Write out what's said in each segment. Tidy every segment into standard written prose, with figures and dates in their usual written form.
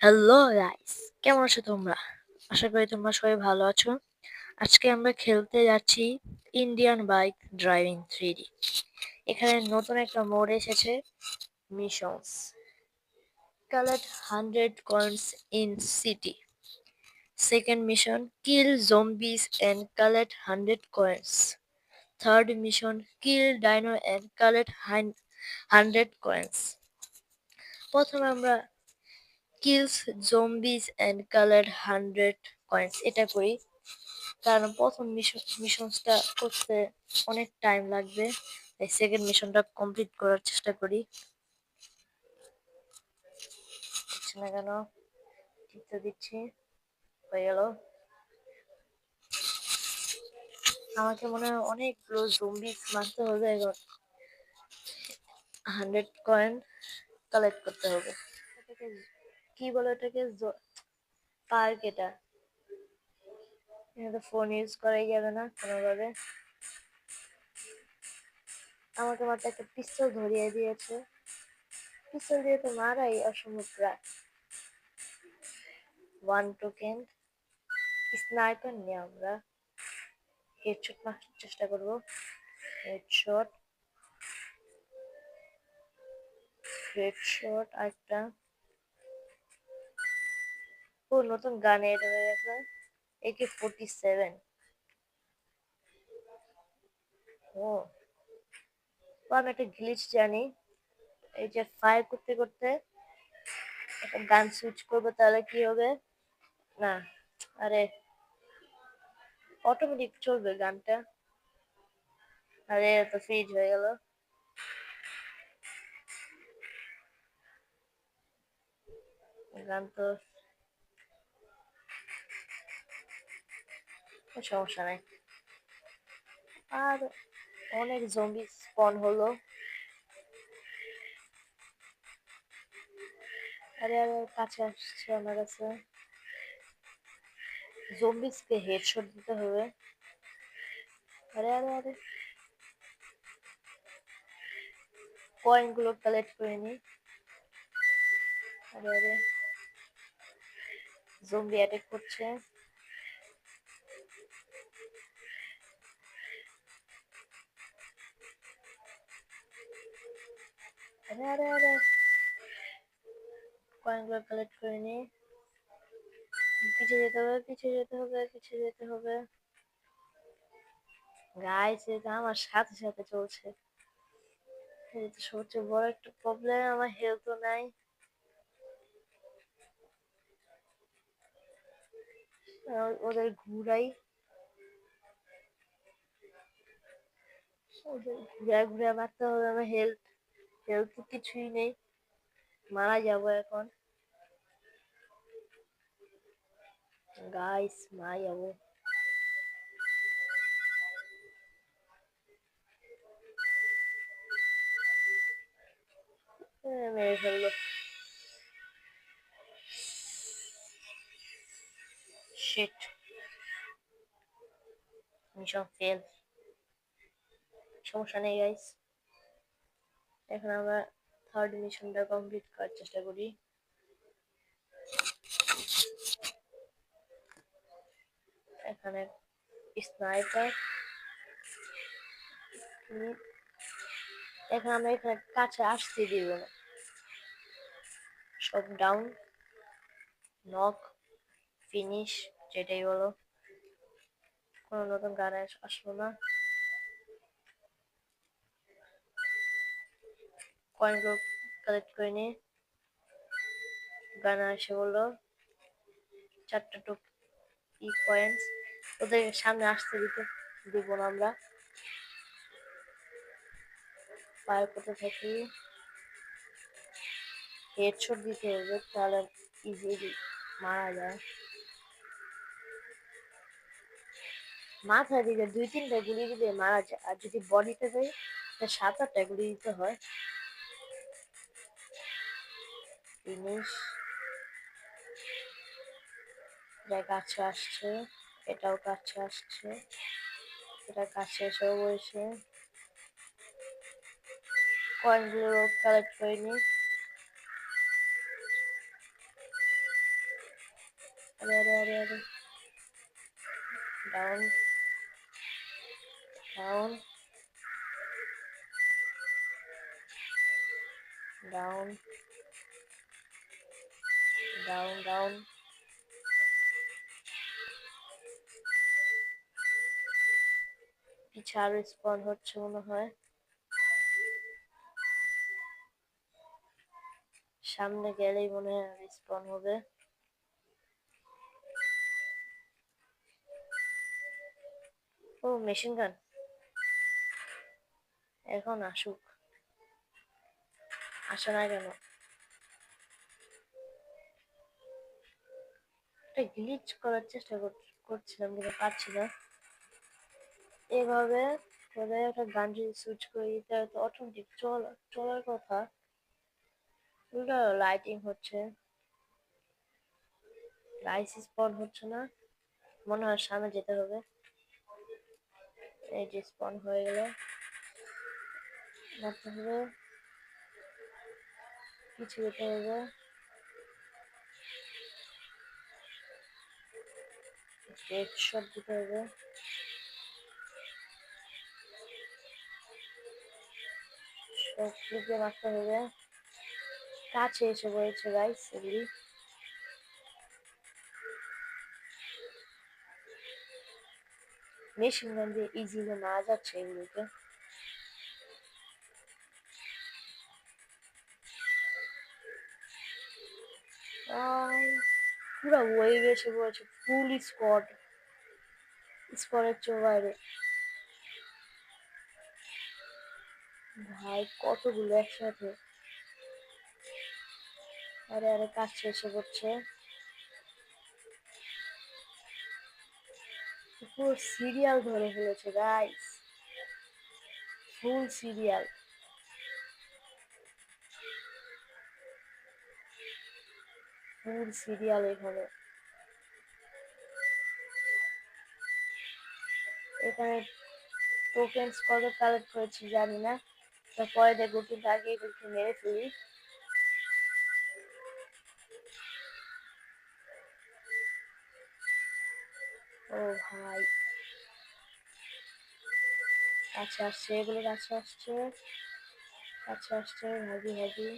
Hello guys, কেমন আছো তোমরা? আশা করি তোমরা সবাই ভালো আছো। আজকে আমরা খেলতে যাচ্ছি ইন্ডিয়ান বাইক ড্রাইভিং 3D। এখানে নতুন একটা মোড এসেছে, missions. Collect 100 coins in city. Second mission, kill zombies and collect 100 coins. Third mission, kill dino and collect 100 coins. প্রথমে আমরা kills zombies and coloured 100 coins এটা করি, কারণ প্রথম মিশনটা করতে অনেক টাইম লাগবে। তাই সেকেন্ড মিশনটা কমপ্লিট করার চেষ্টা করি। হচ্ছে না কেন? টিপতে দিচ্ছি, হয়ে গেল। আমাকে মনে হয় অনেকগুলো জম্বিস মারতে হবে এবং 100 কয়েন কালেক্ট করতে হবে। এটাকে কি বলে? এটাকে পার্ক। এটা এখানে ফোন ইউজ করাই যাবে না কোনোভাবে। আমাকে মাত্র একটা পিস্তল ধরিয়ে দিয়েছে। পিস্তল দিয়ে তো মারাই অসম্ভব প্রায়। 1 টোকেন স্নাইপার নিয়ে আমরা হেডশট মারার চেষ্টা করব। হেডশট, হেডশট একটা। ও, নতুন গান এড হয়ে গেছে, AK-47। ও, আমি একটা গ্লিচ জানি। এই যে ফায়ার করতে করতে একটা গান সুইচ করবো, তাহলে কি হবে? না, আরে অটোমেটিক চলবে গানটা। আরে তো ফ্রিজ হয়ে গেল। গান তো সমস্যা নাই। আর অনেক জম্বি স্পন হলো। আরে আরে, কাছে আসছে আমার কাছে। জম্বিসকে হেডশট দিতে হবে। আরে আরে আরে, কয়েন গুলো কালেক্ট করে নি। আরে আরে, জম্বি অ্যাটাক করছে। আরে আরে আরে, কয়েন গুলো কালেক্ট করে নি। পিছিয়ে যেতে হবে, পিছিয়ে যেতে হবে, পিছিয়ে যেতে হবে। গাইস, এটা আমার সাথে সাথে চলছে। এটা তো সবচেয়ে বড় একটা প্রবলেম, আমার হেলথও নাই। ওদের ঘুরাই, ওদের ঘুরা ঘুরা মারতে হবে। আমার হেলথ হেলথ তো কিছুই নেই, মারা যাবো এখন। গাইস, মারা যাবো। মেরে ফেললো। Shit, mission fail. সমস্যা নেই গাইস, এখন আমরা থার্ড মিশনটা কমপ্লিট করার চেষ্টা করি। এখানে স্নাইপার। এখন আমরা এখানে কাছে আসতে দিব না। সব ডাউন, নক, ফিনিশ, যেটাই বলো। কোনো নতুন গান আসলো না। কয়েনগুলো কালেক্ট করে নিয়ে গান এসে বললো 4টা কয়েন্স। ওদের সামনে আসতে দিতে দিব না আমরা। ফায়ার করতে থাকি, হেডশট দিতে হবে, তাহলে ইজিলি মারা যায়। মাথার দিকে 2-3টা গুলি দিলে মারা যায়, আর যদি বডিতে দেয় 7-8টা গুলি দিতে হয়। ফিনিশ। এটা কাছে আসছে, এটাও কাছে আসছে, এটা কাছে এসেও বসে। কয়েনগুলো কালেক্ট করে নি। আরে আরে আরে আরে, down down down down down. পিছে আরো স্পন হচ্ছে মনে হয়, সামনে গেলেই মনে হয় স্পন হবে। ও মেশিন গান, এখন আসুক, আসে না কেন? একটা গ্লিচ করার চেষ্টা করছিলাম কিন্তু পারছি না। এভাবে করে একটা গান যদি সুইচ করে দিতে হয় তো অটোমেটিক চলার কথা। উল্টা লাইটিং হচ্ছে, রাইস স্পন হচ্ছে না, মনে হয় সামনে যেতে হবে। এই যে স্পন হয়ে গেল, মারতে হবে, পিছু যেতে হবে, হেডশট দিতে হবে। সব দিকে মারতে হবে, কাছে এসে পড়েছে গাইস এগুলি। মেশিন গান দিয়ে ইজিলি মারা যাচ্ছে এগুলোকে। পুরো ওয়েভ এসে পড়েছে, ফুল স্কোয়াড, স্কোয়াডের চেয়ে বাইরে। ভাই কতগুলো একসাথে, আরে আরে কাছে এসে পড়ছে, পুরো সিরিয়াল ধরে ফেলেছে গাইস, ফুল সিরিয়াল। ফুল সিরিয়াল এখানে। এখানে টোকেন্স কত কালেক্ট করেছি জানি না, পরে দেখবো, কিন্তু আগে এগুলোকে মেরে ফেলি। ও ভাই, কাছে আসছে, এগুলো কাছে আসছে, কাছে আসছে, ভাবি ভাবি।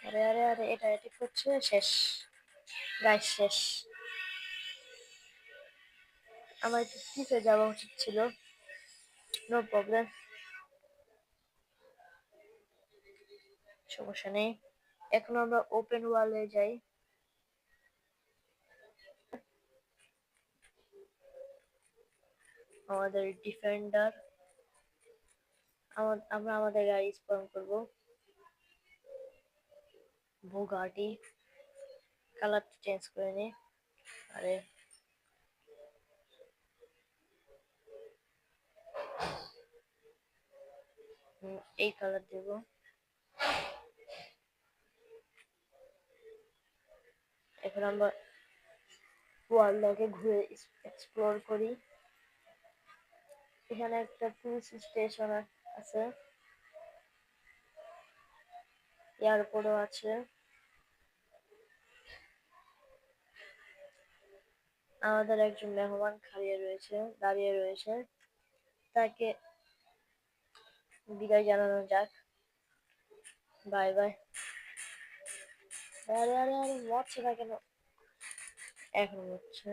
আরে আরে আরে, এটা অ্যাটাক করছে, শেষ গাইস শেষ। আমার একটু পিছে যাওয়া উচিত ছিল, নো প্রবলেম, সমস্যা নেই। এখন আমরা ওপেন ওয়ালে যাই। আমাদের ডিফেন্ডার, আমরা আমাদের গাড়ি স্পন করবো, বুগাটি। কালারটা চেঞ্জ করে নি, আরে এই কালার দেব। এখন আমরা ওয়ার্ল্ডটাকে ঘুরে এক্সপ্লোর করি। এখানে একটা টুরিস্ট স্টেশন আছে, এয়ারপোর্টও আছে। আমাদের একজন মেহমান দাঁড়িয়ে রয়েছে, তাকে বিদায় জানানো যাক, বাই বাই। আরে আরে আরে, মরছে না কেন? এখন হচ্ছে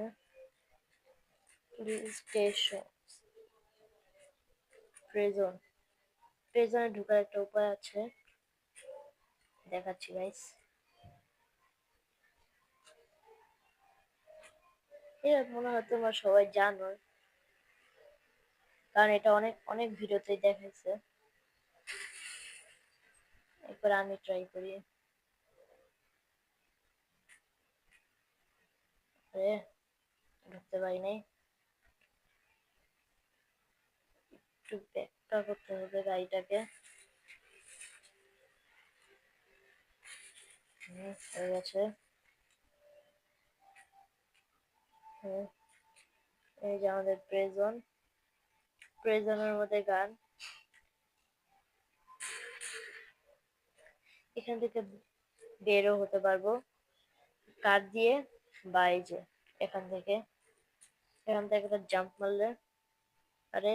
স্টেশন, প্রিজন। প্রিজনে ঢোকার একটা উপায় আছে, দেখাচ্ছি গাইস। এটা মনে হয় তোমরা সবাই জানো, কারণ এটা অনেক অনেক ভিডিওতেই দেখাইছে। একবার আমি ট্রাই করি। আরে ঢুকতে পারি নাই, একটু ব্যাকটা করতে হবে গাড়িটাকে। হয়ে গেছে। হুম, এই যে আমাদের প্রিজনের মধ্যে গান। এখান থেকে বেরও হতে পারবো, কাট দিয়ে বা এই যে এখান থেকে একটা জাম্প মারলে, আরে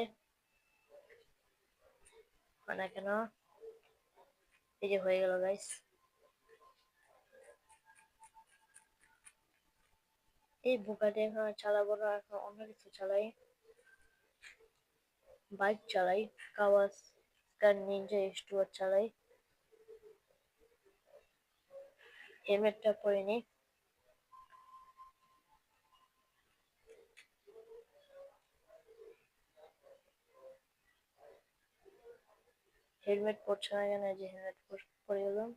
মানে কেন, এই যে হয়ে গেল গাইস। এই বুকাটি এখন আর চালাবো না, এখন অন্য কিছু চালাই, বাইক চালাই, কাওয়াসাকি নিনজা H2 চালাই। হেলমেটটা পরে নি। হেলমেট পরছে না কেন, যে হেলমেট পরে গেলাম।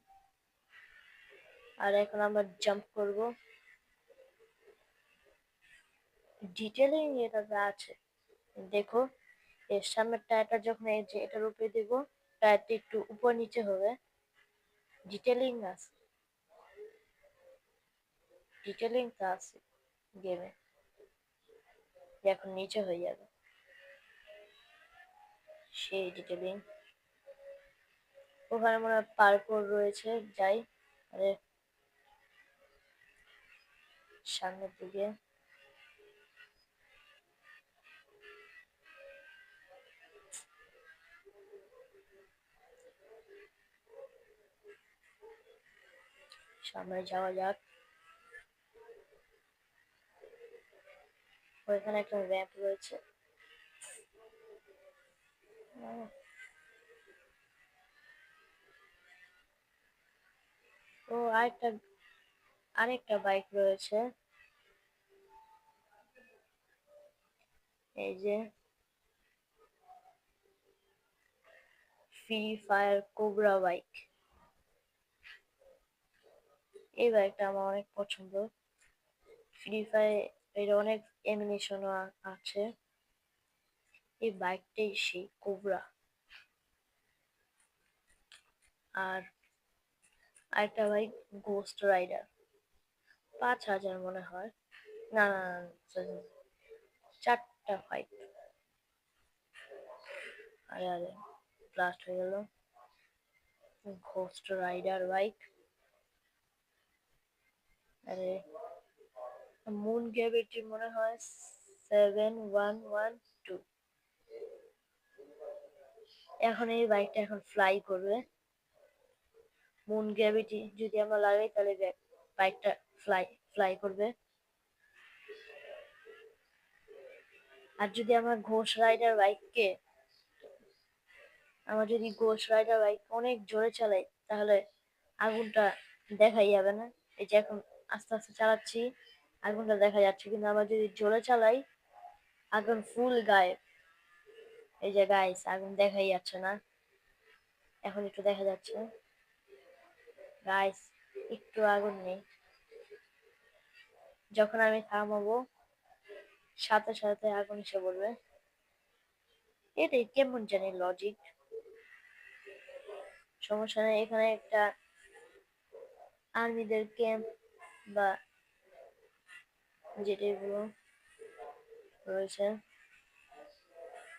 আর এখন আমরা জাম্প করব। ডিটেলিং এটাতে আছে, দেখো এর সামনের টায়ারটা যখন এই যে এটার উপরে দিব, টায়ারটা একটু উপর নিচে হবে, ডিটেলিং আছে, ডিটেলিং টা আছে গেমে, এখন নিচে হয়ে যাবে সেই ডিটেলিং। ওখানে মনে হয় পার্কোর রয়েছে, যাই। আরে সামনের দিকে সামনে যাওয়া যাক। ওইখানে একটা র্যাম্প রয়েছে। ও আরেকটা বাইক রয়েছে, এই যে ফ্রি ফায়ার কোবরা বাইক। এই বাইকটা আমার অনেক পছন্দ। ফ্রি ফায়ার এর অনেক অ্যানিমেশনও আছে। এই বাইকটাই সেই কোবরা। আর আরেকটা বাইক গোস্ট রাইডার, 5,000 মনে হয়। না না না, sorry, 4টা বাইক। আরে আরে, ব্লাস্ট হয়ে গেল। Ghost rider bike. আরে মুন গ্র্যাভিটি মনে হয় 7112। এখন এই বাইকটা এখন ফ্লাই করবে। মুন গ্র্যাভিটি যদি আমরা লাগাই তাহলে বাইকটা ফ্লাই ফ্লাই করবে। আর যদি ঘোষ রাইডার বাইক অনেক জোরে চালাই, তাহলে আগুনটা দেখাই যাবে না। এই যে এখন আস্তে আস্তে চালাচ্ছি, আগুনটা দেখা যাচ্ছে, কিন্তু আমরা যদি জোরে চালাই আগুন ফুল গায়েব। এই যে গাইস, আগুন দেখাই যাচ্ছে না, এখন একটু দেখা যাচ্ছে গাইস, একটু আগুন নেই। যখন আমি থামাবো সাথে সাথে আগুন এসে পড়বে। এটাই কেমন জানি লজিক। সমস্যা নেই, এখানে একটা আর্মিদের ক্যাম্প বা যেটাগুলো রয়েছে।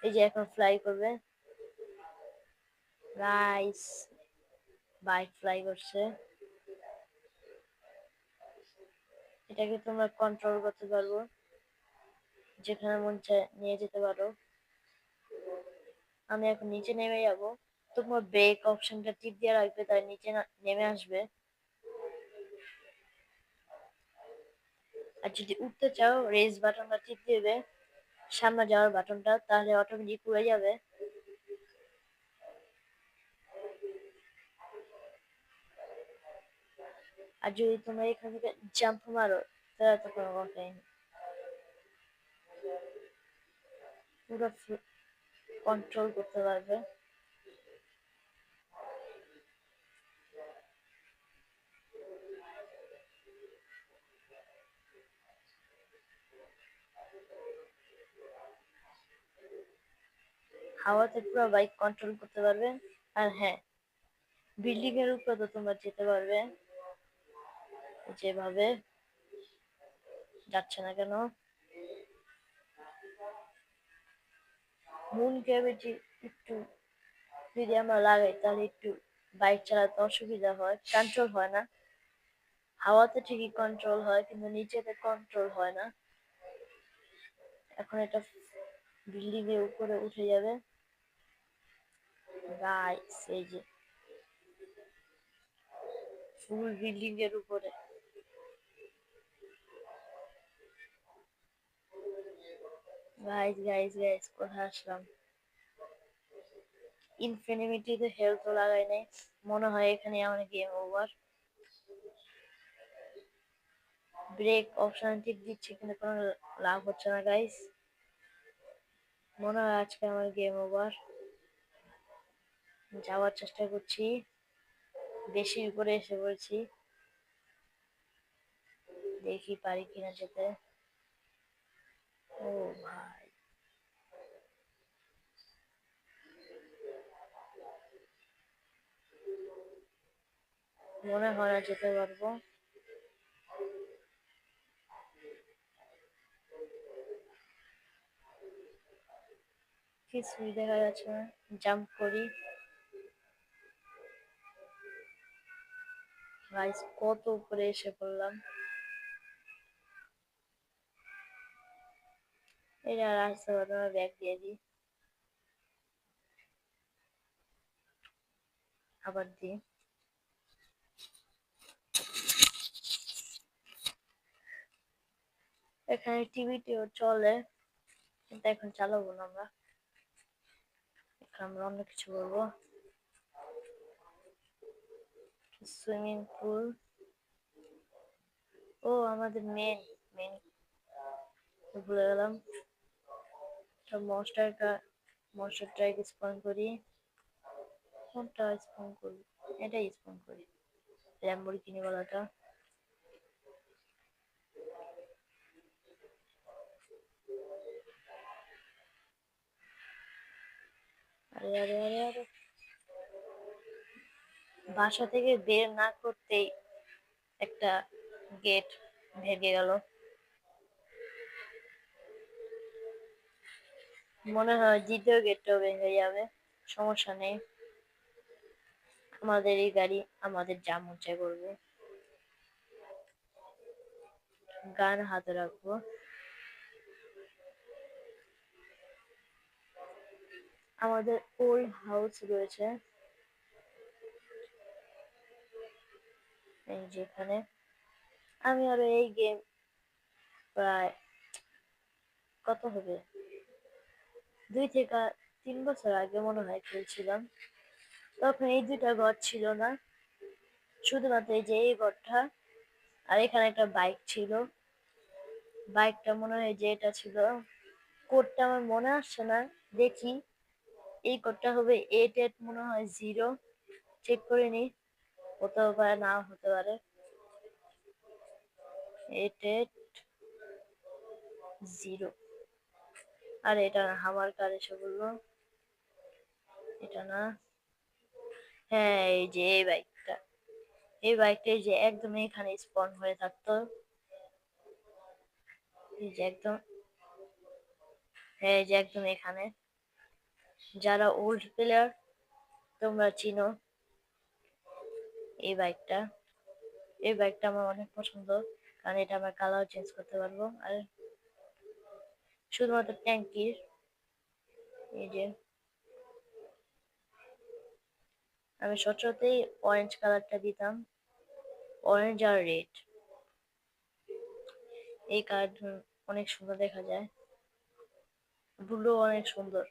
এই যে এখন ফ্লাই করবে গাইস, বাইক ফ্লাই করছে। এটাকে তোমরা কন্ট্রোল করতে পারবো, যেখানে মন চায় নিয়ে যেতে পারো। আমি এখন নিচে নেমে যাব, তোমার ব্রেক অপশনটা টিপ দিয়ে রাখবে, তাই নিচে নেমে আসবে। আর যদি উঠতে চাও রেস বাটনটা টিপ দেবে, সামনে যাওয়ার বাটনটা, তাহলে অটোমেটিক উড়ে যাবে। আর যদি তোমরা এখান থেকে জাম্প মারো, তাহলে তো কোনো কথাই নেই, পুরো কন্ট্রোল করতে পারবে। হাওয়াতে পুরো বাইক কন্ট্রোল করতে পারবে। আর হ্যাঁ, বিল্ডিং এর উপরে তো তোমরা যেতে পারবে, যেভাবে যাচ্ছে না কেন। মুন গ্র্যাভিটি একটু যদি আমরা লাগাই, তাহলে একটু বাইক চালাতে অসুবিধা হয়, কন্ট্রোল হয় না। হাওয়াতে ঠিকই কন্ট্রোল হয় কিন্তু নিচেতে কন্ট্রোল হয় না। এখন এটা বিল্ডিং এর উপরে উঠে যাবে। গাইস এই যে ফুল বিল্ডিং এর উপরে। গাইস গাইস গাইস কোথায় আসলাম? ইনফিনিটিতে হেলথ লাগাই নাই, মনে হয় এখানে আমার গেম ওভার। ব্রেক অপশন টিপ দিচ্ছি কিন্তু কোনো লাভ হচ্ছে না গাইস, মনে হয় আজকে আমার গেম ওভার। যাওয়ার চেষ্টা করছি, বেশি উপরে এসে পড়ছি, দেখি পারি কিনা যেতে। ও ভাই, মনে হয় না যেতে পারবো। কিছুই দেখা যাচ্ছে না, জাম্প করি। গাইস কত উপরে এসে পড়লাম। এটা আর আসতে পারবো না, ব্যাগ দিয়ে দিই, আবার দিই। এখানে টিভিটিও চলে কিন্তু এখন চালাবো না আমরা, এখন আমরা অন্য কিছু করবো। সুইমিং পুল, ও আমাদের মেন মেন ভুলে গেলাম। মনস্টারটা, মনস্টার ট্রাইক স্পন করি। কোনটা স্পন করি? এটাই স্পন করি, ল্যাম্বরগিনি ওয়ালাটা। আরে আরে আরে আরে, বাসা থেকে বের না করতেই একটা গেট ভেঙে গেল। মনে হয় দ্বিতীয় গেটটাও ভেঙে যাবে, সমস্যা নেই, আমাদের এই গাড়ি আমাদের যা মন চায় করবে। গান হাতে রাখবো। আমাদের ওল্ড হাউস রয়েছে এই যেখানে। আমি আরো এই গেম প্রায় কত হবে 2 থেকে 3 বছর আগে মনে হয় খেলছিলাম। তখন এই দুইটা ঘর ছিল না, শুধুমাত্র এই যে এই ঘরটা, আর এখানে একটা বাইক ছিল। বাইকটা মনে হয় যে এটা ছিল, কোডটা আমার মনে আসছে না, দেখি। এই কোডটা হবে 88 মনে হয় 0, চেক করে নি, হতেও পারে নাও হতে পারে। 88 0। আর এটা না, আমার কার এসে বললো এটা না। হ্যাঁ এই যে এই বাইকটা, এই বাইকটা এই যে একদম এখানে স্পন হয়ে থাকতো, এই যে একদম, হ্যাঁ এই যে একদম এখানে। যারা ওল্ড প্লেয়ার তোমরা চিনো এই বাইকটা। এই বাইকটা আমার অনেক পছন্দ, কারণ এটা আমার কালার চেঞ্জ করতে পারবো। আর শুধুমাত্র ট্যাঙ্কির, এই যে আমি সচরাচরই অরেঞ্জ কালারটা দিতাম, অরেঞ্জ আর রেড, এই কালার অনেক সুন্দর দেখা যায়। ব্লু অনেক সুন্দর।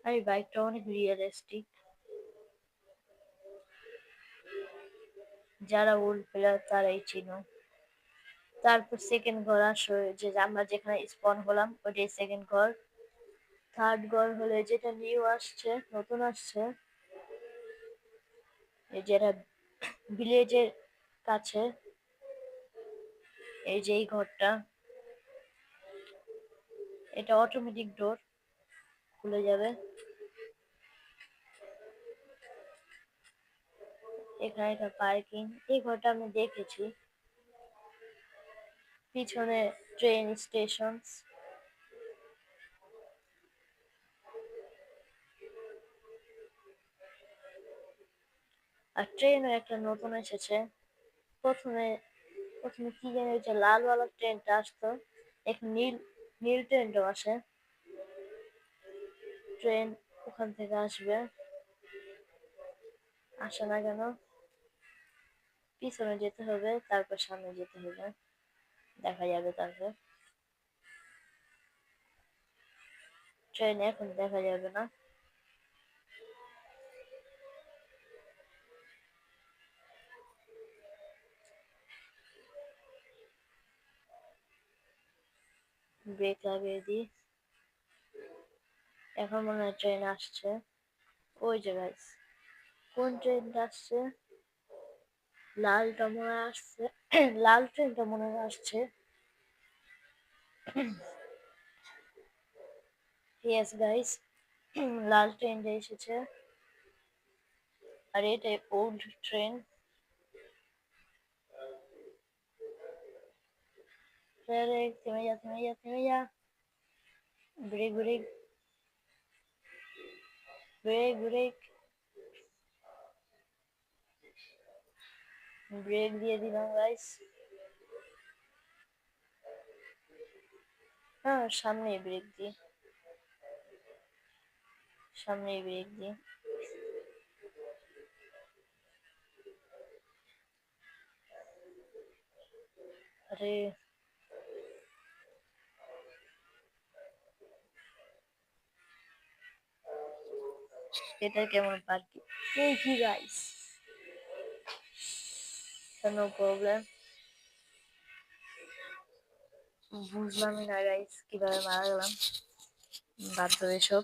আর এই বাইকটা অনেক রিয়েলিস্টিক, যারা ওল্ড প্লেয়ার তারাই চিনো। তারপর সেকেন্ড ঘর আসো, যে আমরা যেখানে স্পন হলাম ওইটাই সেকেন্ড ঘর। থার্ড ঘর হলে যেটা নিউ আসছে, নতুন আসছে, এই যেটা ভিলেজের কাছে, এই যে এই ঘরটা, এটা অটোমেটিক ডোর খুলে যাবে। এখানে একটা পার্কিং, এই ঘরটা আমি দেখেছি। পিছনে ট্রেন স্টেশন, আর ট্রেনও একটা নতুন এসেছে। প্রথমে প্রথমে কি জানি ওই যে লালওয়ালা ট্রেনটা আসতো, এখন নীল নীল ট্রেনটাও আসে। ট্রেন ওখান থেকে আসবে, আসে না কেন? পিছনে যেতে হবে, তারপর সামনে যেতে হবে, দেখা যাবে তারপর। ট্রেন এখন দেখা যাবে না। ব্রেক লাগিয়ে দিই। এখন মনে হয় ট্রেন আসছে। ওই যে গাইস, কোন ট্রেনটা আসছে? লালটা মনে হয় আসছে। লাল ট্রেনটা মনে হয় আসছে। ইয়েস গাইস, লাল ট্রেনটা এসেছে। আর এটা ওল্ড ট্রেন। আরে থেমে যা, থেমে যা, থেমে যা। Brake brake brake brake brake দিয়ে দিলাম গাইস। হ্যাঁ, সামনেই ব্রেক দিই, সামনেই ব্রেক দিই। আরে এটা কেমন পার্টি? এই কি গাইস, নো প্রবলেম। বুঝলামই না গাইস কিভাবে মারা গেলাম, বাদ দাও এসব।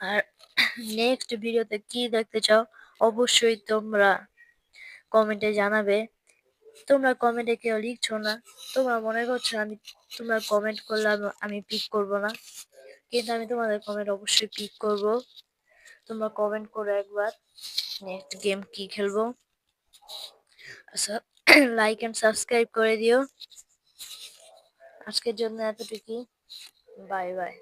আর নেক্সট ভিডিওতে কি দেখতে চাও অবশ্যই তোমরা কমেন্টে জানাবে। তোমরা কমেন্টে কেউ লিখছো না, তোমরা মনে করছো আমি তোমরা কমেন্ট করলে আমি পিক করব না, কিন্তু আমি তোমাদের কমেন্ট অবশ্যই পিক করব। তোমরা কমেন্ট করো একবার নেক্সট গেম কি খেলবো। আচ্ছা, লাইক এন্ড সাবস্ক্রাইব করে দিও। আজকের জন্য এতটুকুই, বাই বাই।